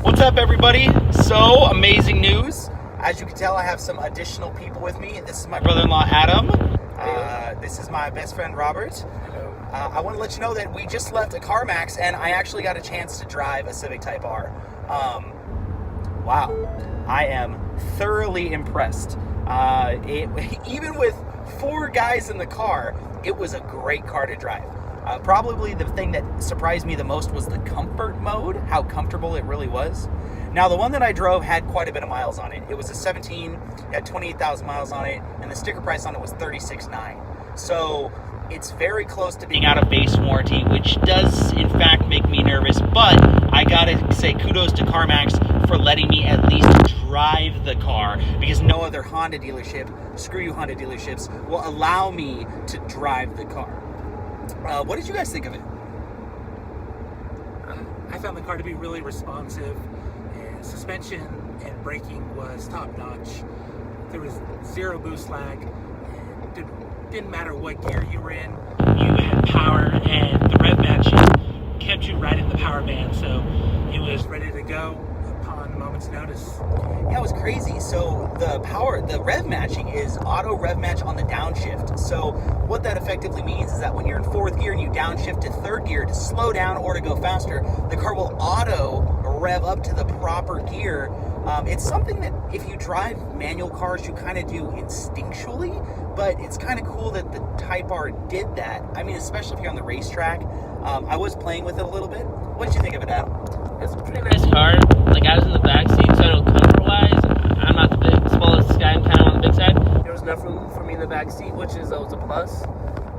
What's up, everybody? So, amazing news. As you can tell, I have some additional people with me. This is my brother-in-law, Adam. This is my best friend, Robert. I want to let you know that we just left a CarMax, and I actually got a chance to drive a Civic Type R. Wow. I am thoroughly impressed. Even with 4 guys in the car, it was a great car to drive. Probably the thing that surprised me the most was the comfort mode, how comfortable it really was. Now, the one that I drove had quite a bit of miles on it. It was a 17, it had 28,000 miles on it, and the sticker price on it was $36,900. So it's very close to being out of base warranty, which does, in fact, make me nervous. But I gotta say kudos to CarMax for letting me at least drive the car, because no other Honda dealership, screw you Honda dealerships, will allow me to drive the car. What did you guys think of it? I found the car to be really responsive. Suspension and braking was top notch. There was zero boost lag. Didn't matter what gear you were in. You had power, and the rev matching kept you right in the power band, so it was ready to go upon a moment's notice. Yeah, it was crazy. So the rev matching is auto rev match on the downshift. So what that effectively means is that when you're in 4th gear and you downshift to 3rd gear to slow down or to go faster, the car will auto rev up to the proper gear. It's something that if you drive manual cars, you kind of do instinctually, but it's kind of cool that the Type R did that. I mean, especially if you're on the racetrack. I was playing with it a little bit. What did you think of it, Adam? It's a pretty nice car. Like, I was in the back seat, so I know comfort-wise, I'm not the smallest guy. I'm kind of on the big side. There was enough room for me in the back seat, which is always a plus.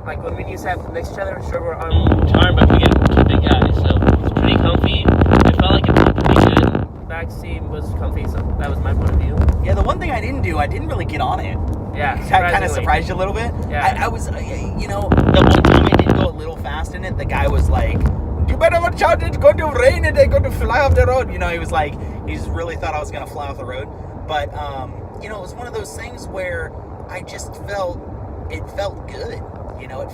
Like, when we used to have next to each other, sure, we're on arm, but we get 2 big guys, so it's pretty comfy. It felt like it was pretty good. Back seat was comfy, so that was my point of view. Yeah, the one thing I didn't do, I didn't really get on it. Yeah, That kind of surprised you a little bit. Yeah. I was, the one time I did go a little fast in it, the guy was like, "You better watch out, it's going to rain and they're going to fly off the road." He was like, he really thought I was going to fly off the road. But, it was one of those things where I just felt good. It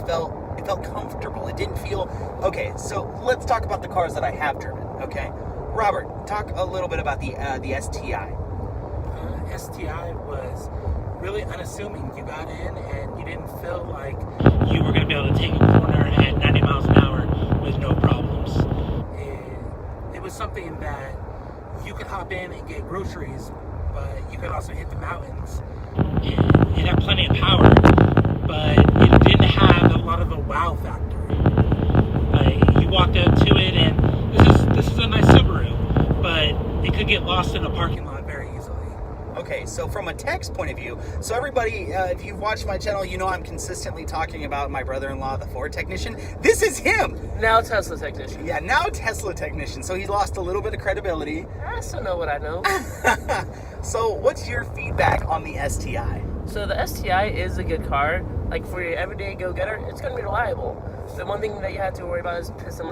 felt comfortable. It didn't feel, okay, so let's talk about the cars that I have driven, okay? Robert, talk a little bit about the STI. STI was really unassuming. You got in and you didn't feel like you were going to be able to take a corner at 90 miles an hour with no problems. It was something that you could hop in and get groceries, but you could also hit the mountains. It had plenty of power, but it didn't have a lot of a wow factor. Like, you walked up to it, and this is a nice Subaru, but it could get lost in a parking lot very easily. Okay, so from a tech's point of view, so everybody, if you've watched my channel, you know I'm consistently talking about my brother-in-law, the Ford technician. This is him! Now Tesla technician. Yeah, now Tesla technician, so he's lost a little bit of credibility. I still know what I know. So what's your feedback on the STI? So the STI is a good car. Like, for your everyday go-getter, it's going to be reliable. The one thing that you have to worry about is piston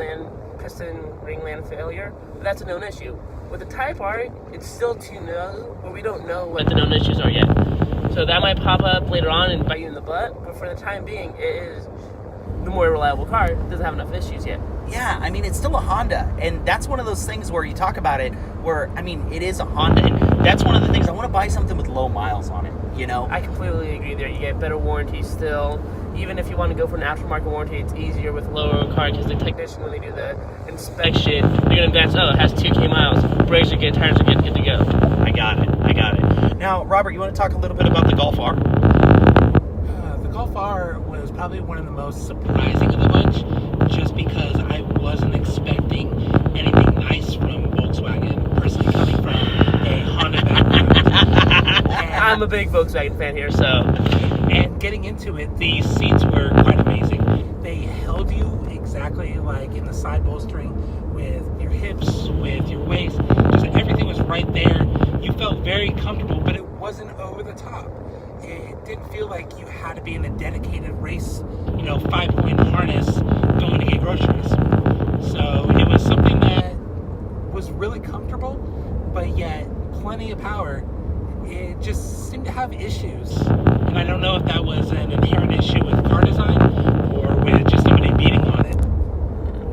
ring land failure. But that's a known issue. With the Type R, it's still too new, but we don't know what the known issues are yet. So that might pop up later on and bite you in the butt, but for the time being, it is the more reliable car. It doesn't have enough issues yet. Yeah, I mean, it's still a Honda, and that's one of those things where you talk about it, where, I mean, it is a Honda, and that's one of the things, I want to buy something with low miles on it, I completely agree there. You get better warranty still. Even if you want to go for an aftermarket warranty, it's easier with lower car, because the technician, when they do the inspection, they're going to glance, oh, it has 2K miles, brakes are good, tires are good to go. I got it. Now, Robert, you want to talk a little bit about the Golf R? The Golf R was probably one of the most surprising of the bunch, just because I wasn't expecting anything nice from Volkswagen, personally coming from a Honda background. I'm a big Volkswagen fan here, so. And getting into it, the seats were quite amazing. They held you exactly like in the side bolstering, with your hips, with your waist. Just everything was right there. You felt very comfortable, but it wasn't over the top. It didn't feel like you had to be in a dedicated race, 5-point harness going to get groceries. So it was something that was really comfortable, but yet plenty of power. It just seemed to have issues. And I don't know if that was an inherent issue with car design or with just somebody beating on it.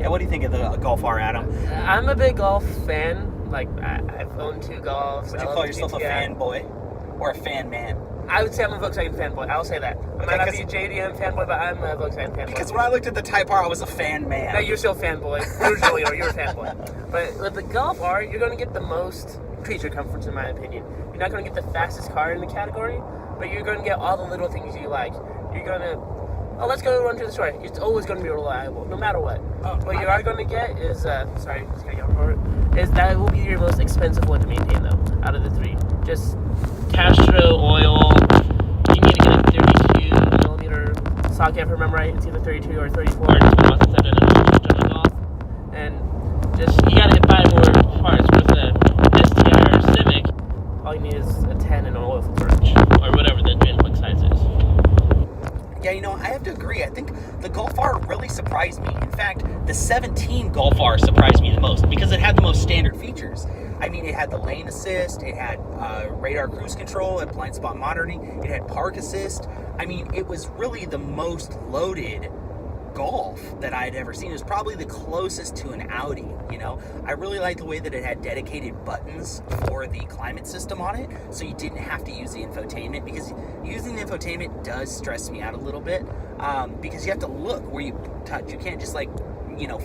Yeah, what do you think of the Golf R, Adam? I'm a big Golf fan. Like, I've owned 2 Golfs. Would you call yourself a fanboy or a fan man? I would say I'm a Volkswagen fanboy. I'll say that. I might not be a JDM fanboy, but I'm a Volkswagen fanboy. Because when I looked at the Type R, I was a fan man. No, you're still a fanboy. Originally, you're a fanboy. But with the Golf R, you're going to get the most creature comforts, in my opinion. You're not going to get the fastest car in the category, but you're going to get all the little things you like. You're going to, let's go run to the store. It's always going to be reliable, no matter what. What you are going to get is, sorry, just got yelled for it, is that will be your most expensive one to maintain, though, out of the 3. Just Castro oil. You need to get a 32 millimeter socket, if I remember right. It's either 32 or 34. It's been months since I've done a Golf. And just, you gotta buy more parts with the STI or Civic. All you need is a 10 and an oil filter, or whatever the input size is. Yeah, I have to agree. I think the Golf R really surprised me. In fact, the 17 Golf R surprised me the most because it had the most standard features. I mean, it had the lane assist, it had radar cruise control, it had blind spot monitoring, it had park assist. I mean, it was really the most loaded Golf that I had ever seen. It was probably the closest to an Audi, I really liked the way that it had dedicated buttons for the climate system on it, so you didn't have to use the infotainment, because using the infotainment does stress me out a little bit, because you have to look where you touch. You can't just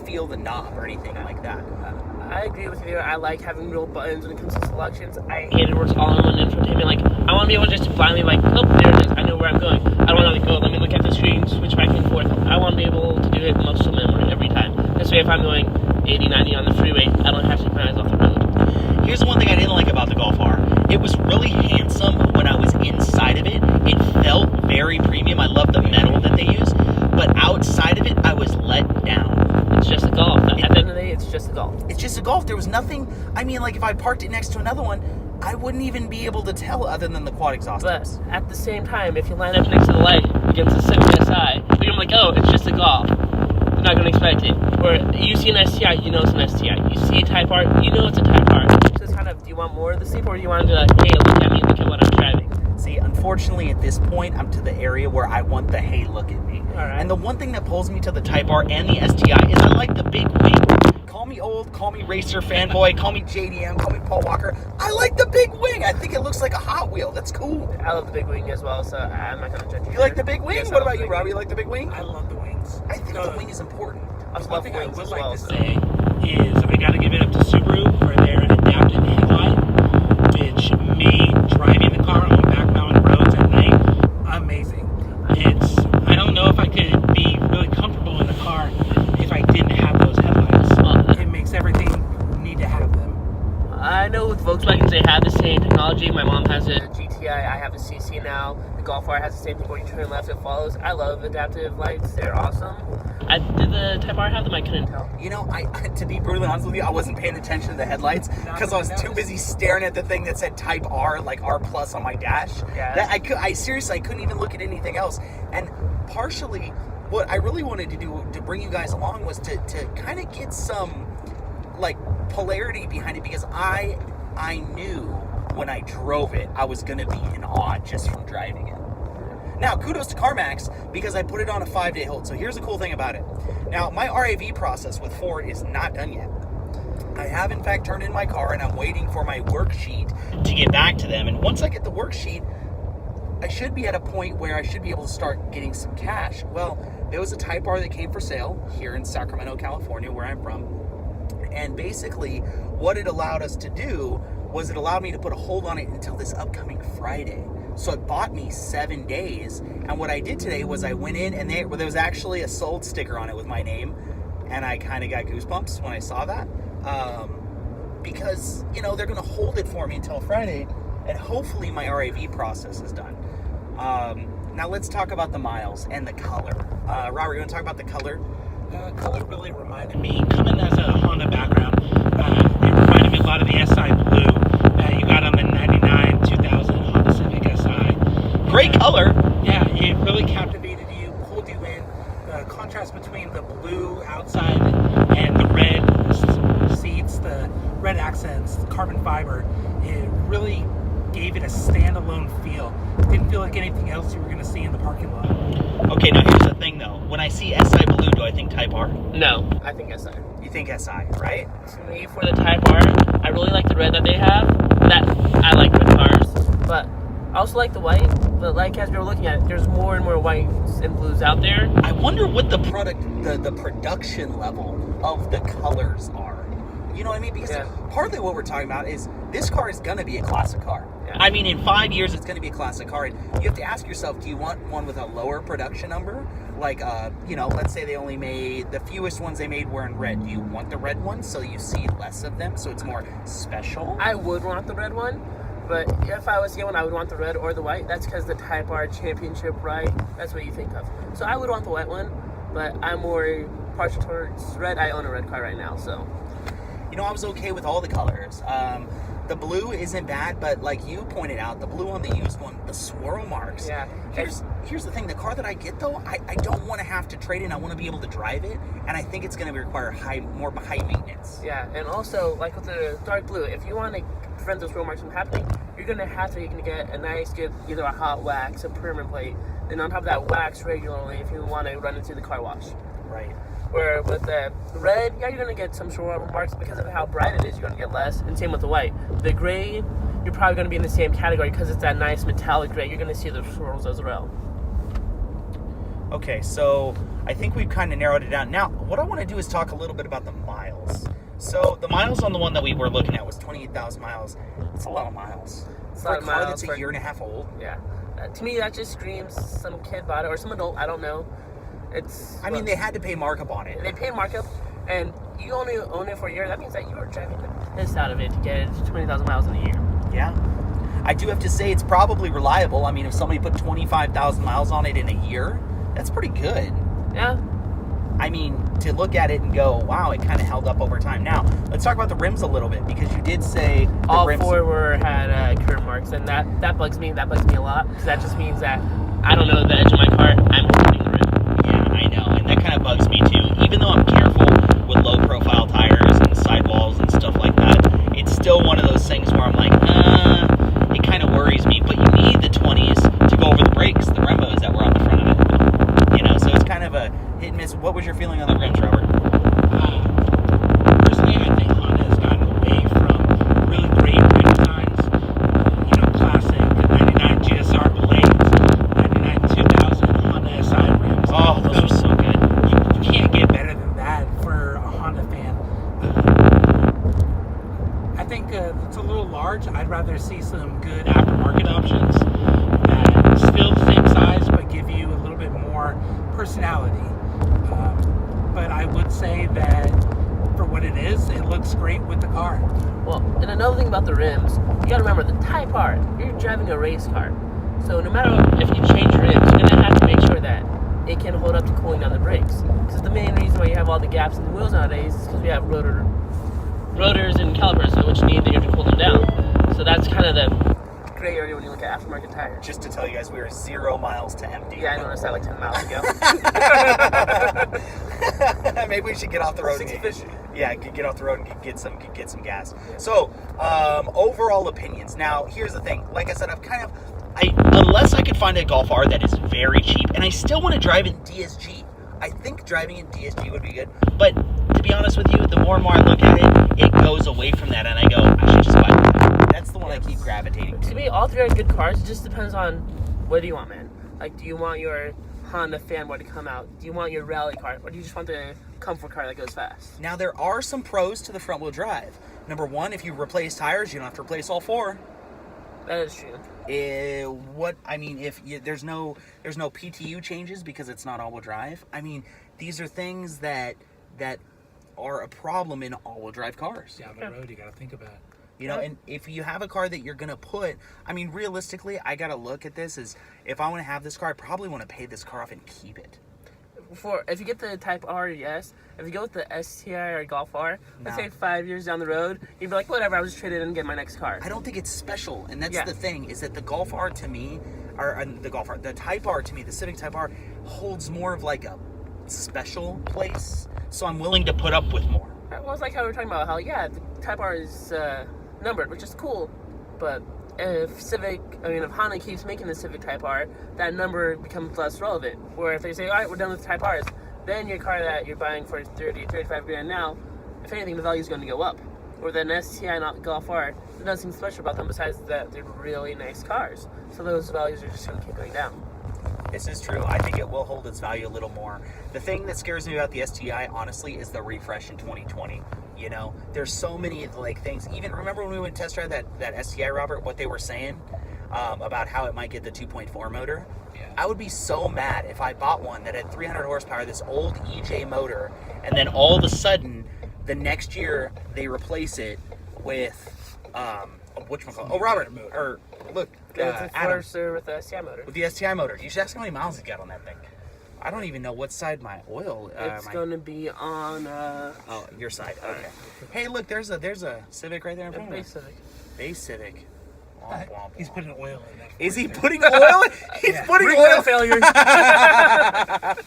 feel the knob or anything like that. I agree with you there. I like having real buttons when it comes to selections. I hate it where it's all in one infotainment. Like, I want to be able to just blindly, there it is. I know where I'm going. I don't want to let me look at the screen, switch back and forth. I want to be able to do it muscle memory every time. This way, if I'm going 80, 90 on the freeway, I don't have to take my eyes off the road. Here's one thing I didn't like about the Golf R. It was really handsome when I was inside of it. It felt very premium. I love the metal that they use. But outside of it, I was let down. It's just a Golf. At the end of the day, it's just a Golf. It's just a Golf. There was nothing. I mean, if I parked it next to another one, I wouldn't even be able to tell other than the quad exhaust tips. But at the same time, if you line up next to the light against the Civic SI, you're like, oh, it's just a Golf. You're not going to expect it. Or you see an STI, you know it's an STI. You see a Type R, you know it's a Type R. So it's kind of, do you want more of the sleep, or do you want to be like, hey, look at me, look at what I'm driving? See, unfortunately, at this point, I'm to the area where I want the hey, look at me. All right. And the one thing that pulls me to the Type R and the STI is I like the big wing. Call me old, call me racer fanboy, call me JDM, call me Paul Walker. I like the big wing. I think it looks like a Hot Wheel. That's cool. I love the big wing as well, so I'm not going to judge you. You like the big wing? Yes, What about you, Robbie? You like the big wing? I love the wings. I think the wing is important. One thing I would as like well, to so. say is I got to give it up to Subaru for their adaptive headlight, which made driving the car on back mountain roads at night amazing. I don't know if I could be really comfortable in the car if I didn't have those headlights. It makes everything need to have them. I know with Volkswagens they have the same technology. My mom has a GTI, I have a CC now. The Golf R has the same thing where you turn left, it follows. I love adaptive lights, they're awesome. Did the Type R have them? I couldn't tell. To be brutally honest with you, I wasn't paying attention to the headlights because I was too busy staring at the thing that said Type R, like R plus on my dash. Yeah. I seriously, I couldn't even look at anything else. And partially, what I really wanted to do to bring you guys along was to kind of get some polarity behind it, because I knew when I drove it, I was going to be in awe just from driving it. Now, kudos to CarMax, because I put it on a 5-day hold. So here's the cool thing about it. Now, my RAV process with Ford is not done yet. I have, in fact, turned in my car, and I'm waiting for my worksheet to get back to them. And once I get the worksheet, I should be at a point where I should be able to start getting some cash. Well, there was a Type R that came for sale here in Sacramento, California, where I'm from. And basically, what it allowed us to do was it allowed me to put a hold on it until this upcoming Friday. So it bought me 7 days. And what I did today was I went in, and there was actually a sold sticker on it with my name. And I kind of got goosebumps when I saw that. Because, they're going to hold it for me until Friday. And hopefully my RAV process is done. Now let's talk about the miles and the color. Robert, you want to talk about the color? Color really reminded me, coming as a Honda background, it reminded me a lot of the SI Blue that you got on the 99 2000 Honda Civic SI. Great color. Yeah, it really captivated you, pulled you in. The contrast between the blue outside and the red seats, the red accents, the carbon fiber, it really gave it a standalone feel. Didn't feel like anything else you were going to see in the parking lot. Okay, now here's the thing though. When I see SI Blue, do I think Type R? No, I think SI. You think SI, right? To me, for the Type R, I really like the red that they have. That I like red cars, but I also like the white. But like as we were looking at it, there's more and more whites and blues out there. I wonder what the production level of the colors are. You know what I mean? Because partly what we're talking about is this car is going to be a classic car. Yeah. I mean, in 5 years, it's going to be a classic car. And you have to ask yourself, do you want one with a lower production number? Like, let's say they only made, the fewest ones they made were in red. Do you want the red ones so you see less of them, so it's more special? I would want the red one, but if I was to get one, I would want the red or the white. That's because the Type R Championship, right? That's what you think of. So I would want the white one, but I'm more partial towards red. I own a red car right now, so. You know, I was okay with all the colors. The blue isn't bad, but like you pointed out, the blue on the used one, the swirl marks. Yeah. Here's the thing. The car that I get, though, I don't want to have to trade in. I want to be able to drive it, and I think it's going to require more high maintenance. Yeah, and also, like with the dark blue, if you want to prevent those swirl marks from happening, you're going to get a nice, good, either a hot wax, a permanent plate, and on top of that, wax regularly if you want to run into the car wash. Right. Where with the red, yeah, you're going to get some swirl marks because of how bright it is. You're going to get less, and same with the white. The gray, you're probably going to be in the same category because it's that nice metallic gray. You're going to see the swirls as well. Okay, so I think we've kind of narrowed it down. Now, what I want to do is talk a little bit about the miles. So the miles on the one that we were looking at was 28,000 miles. It's a lot of miles. It's For a car that's a year and a half old. Yeah. To me, that just screams some kid bought it or some adult. I don't know. They had to pay markup on it. They pay markup, and you only own it for a year. That means that you are driving the piss out of it to get it to 20,000 miles in a year. Yeah. I do have to say it's probably reliable. I mean, if somebody put 25,000 miles on it in a year, that's pretty good. Yeah. I mean, to look at it and go, wow, it kind of held up over time. Now, let's talk about the rims a little bit, because you did say all rims... four had curb marks, and that bugs me. That bugs me a lot, because that just means that I don't know the edge of my car. I'm holding the rim. Yeah, I know, and that kind of bugs me too. Even though I'm careful with low-profile tires and sidewalls and stuff like that, it's still one of those things where I'm like, it kind of worries me. But you need the 20s to go over the brakes, the Brembos that were on the front of it. You know, so it's kind of a hit and miss. What was your feeling on the rims, Robert? Personally, I think Honda has gotten away from really great rim designs. Classic 99 GSR blades, 99 2000 Honda SI rims. Oh, those are so good. You can't get better than that for a Honda fan. I think it's a little large. I'd rather see some good aftermarket options that still the same size but give you a little bit more personality. But I would say that for what it is, it looks great with the car. Well, and another thing about the rims, you got to remember the Type R. You're driving a race car, so no matter if you change rims, you're gonna have to make sure that it can hold up to cooling down the brakes. Because the main reason why you have all the gaps in the wheels nowadays is because we have rotors and calipers, which mean that you have to cool them down. So that's kind of the gray area when you look at aftermarket tires. Just to tell you guys, we are 0 miles to empty. Yeah, I noticed that like 10 miles ago. Maybe we should get off the road. Get off the road and get some gas. Yeah. So, overall opinions. Now, here's the thing. Like I said, unless I could find a Golf R that is very cheap, and I still want to drive in DSG. I think driving in DSG would be good. But to be honest with you, the more and more I look at it, it goes away from that, and I go, I should just buy that. That's the one I keep gravitating to. To me, all three are good cars. It just depends on what do you want, man. Like, do you want your Honda fanboy to come out? Do you want your rally car? Or do you just want the comfort car that goes fast? Now, there are some pros to the front-wheel drive. Number one, if you replace tires, you don't have to replace all four. That is true. There's no PTU changes because it's not all-wheel drive. I mean, these are things that are a problem in all-wheel drive cars. Down the road, you got to think about it. You know, and if you have a car that you're going to put, I mean, realistically, I got to look at this as if I want to have this car, I probably want to pay this car off and keep it. If you get the Type R, yes. If you go with the STI or Golf R, let's say 5 years down the road, you'd be like, whatever, I'll just trade it in and get my next car. I don't think it's special, and that's the thing, is that the Golf R to me, the Type R to me, the Civic Type R, holds more of like a special place, so I'm willing to put up with more. Well, it's like how we were talking about how, the Type R is numbered, which is cool, But if Honda keeps making the Civic Type R, that number becomes less relevant. Where if they say, all right, we're done with Type Rs, then your car that you're buying for 30, 35 grand now, if anything, the value is going to go up. Or then STI and Golf R, there's nothing special about them besides that they're really nice cars. So those values are just going to keep going down. This is true. I think it will hold its value a little more. The thing that scares me about the STI, honestly, is the refresh in 2020. You know, there's so many like things. Even remember when we went test drive that STI, Robert, what they were saying about how it might get the 2.4 motor. Yeah. I would be so mad if I bought one that had 300 horsepower, this old EJ motor, and then all of a sudden, the next year they replace it with whatchamacallit? Oh, Robert, or look, It's a Adam, Forester with the STI motor. with the STI motor. You should ask how many miles it got on that thing. I don't even know what side my oil. It's going to be on Oh, your side. Okay. Hey, look, there's a Civic right there in a front of me. base Civic. Base Civic. Womp, womp, He's womp. putting oil in that. Is he putting oil? He's putting Ring oil. lamp failure.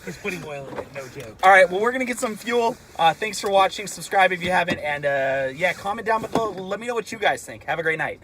He's putting oil in it. No joke. All right, well, we're gonna get some fuel. Thanks for watching. Subscribe if you haven't, and yeah, comment down below. Let me know what you guys think. Have a great night.